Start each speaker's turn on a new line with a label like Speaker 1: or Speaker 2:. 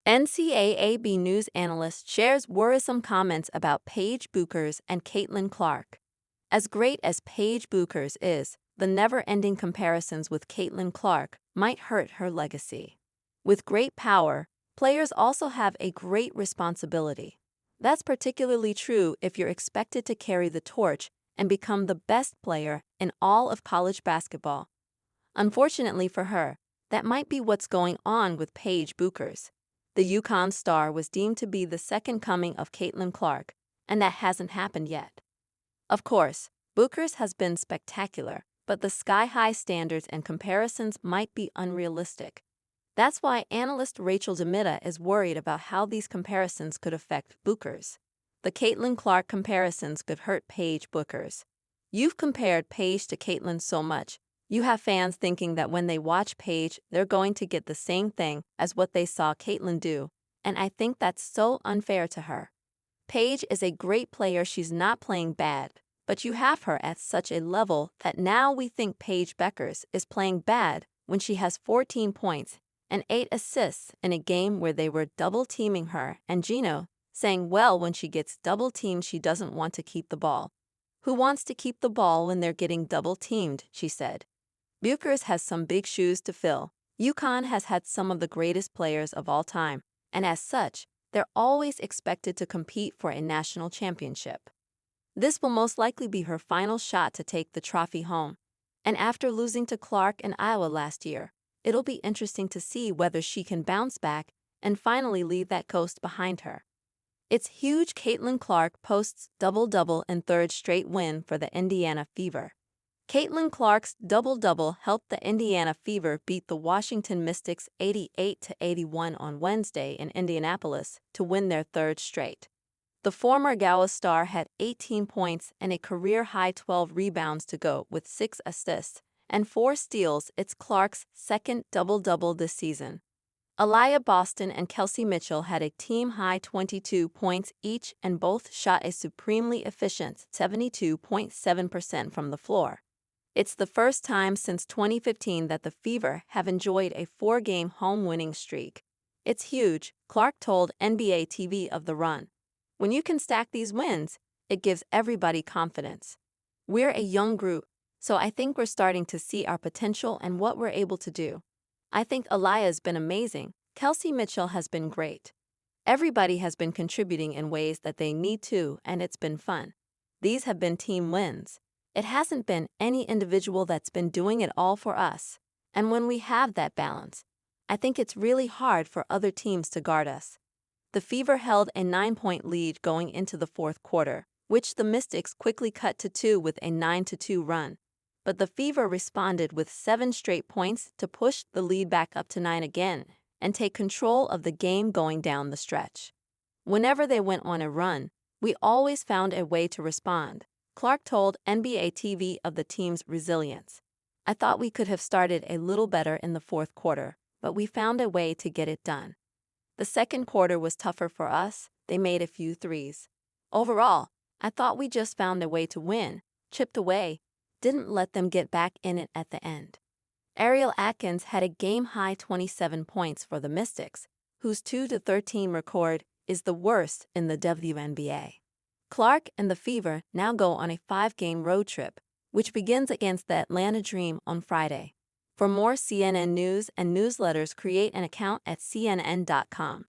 Speaker 1: NCAAB News Analyst shares worrisome comments about Paige Bueckers and Caitlin Clark. As great as Paige Bueckers is, the never-ending comparisons with Caitlin Clark might hurt her legacy. With great power, players also have a great responsibility. That's particularly true if you're expected to carry the torch and become the best player in all of college basketball. Unfortunately for her, that might be what's going on with Paige Bueckers. The UConn star was deemed to be the second coming of Caitlin Clark, and that hasn't happened yet. Of course, Bueckers has been spectacular, but the sky-high standards and comparisons might be unrealistic. That's why analyst Rachel DeMitta is worried about how these comparisons could affect Bueckers. The Caitlin Clark comparisons could hurt Paige Bueckers. You've compared Paige to Caitlin so much, you have fans thinking that when they watch Paige, they're going to get the same thing as what they saw Caitlin do, and I think that's so unfair to her. Paige is a great player, she's not playing bad, but you have her at such a level that now we think Paige Bueckers is playing bad when she has 14 points and 8 assists in a game where they were double-teaming her, and Gino saying, well, when she gets double-teamed she doesn't want to keep the ball. Who wants to keep the ball when they're getting double-teamed, she said. Bueckers has some big shoes to fill. UConn has had some of the greatest players of all time, and as such, they're always expected to compete for a national championship. This will most likely be her final shot to take the trophy home. And after losing to Clark and Iowa last year, it'll be interesting to see whether she can bounce back and finally leave that ghost behind her. It's huge. Caitlin Clark posts double-double in third straight win for the Indiana Fever. Caitlin Clark's double-double helped the Indiana Fever beat the Washington Mystics 88-81 on Wednesday in Indianapolis to win their third straight. The former Gala star had 18 points and a career-high 12 rebounds to go with 6 assists and 4 steals. It's Clark's second double-double this season. Aliyah Boston and Kelsey Mitchell had a team-high 22 points each and both shot a supremely efficient 72.7% from the floor. It's the first time since 2015 that the Fever have enjoyed a 4-game home winning streak. It's huge, Clark told NBA TV of the run. When you can stack these wins, it gives everybody confidence. We're a young group, so I think we're starting to see our potential and what we're able to do. I think Aliyah's been amazing. Kelsey Mitchell has been great. Everybody has been contributing in ways that they need to, and it's been fun. These have been team wins. It hasn't been any individual that's been doing it all for us. And when we have that balance, I think it's really hard for other teams to guard us. The Fever held a 9-point lead going into the fourth quarter, which the Mystics quickly cut to 2 with a 9-2 run. But the Fever responded with 7 straight points to push the lead back up to 9 again and take control of the game going down the stretch. Whenever they went on a run, we always found a way to respond. Clark told NBA TV of the team's resilience. I thought we could have started a little better in the fourth quarter, but we found a way to get it done. The second quarter was tougher for us. They made a few threes. Overall, I thought we just found a way to win, chipped away, didn't let them get back in it at the end. Ariel Atkins had a game-high 27 points for the Mystics, whose 2-13 record is the worst in the WNBA. Clark and the Fever now go on a 5-game road trip, which begins against the Atlanta Dream on Friday. For more CNN news and newsletters, create an account at CNN.com.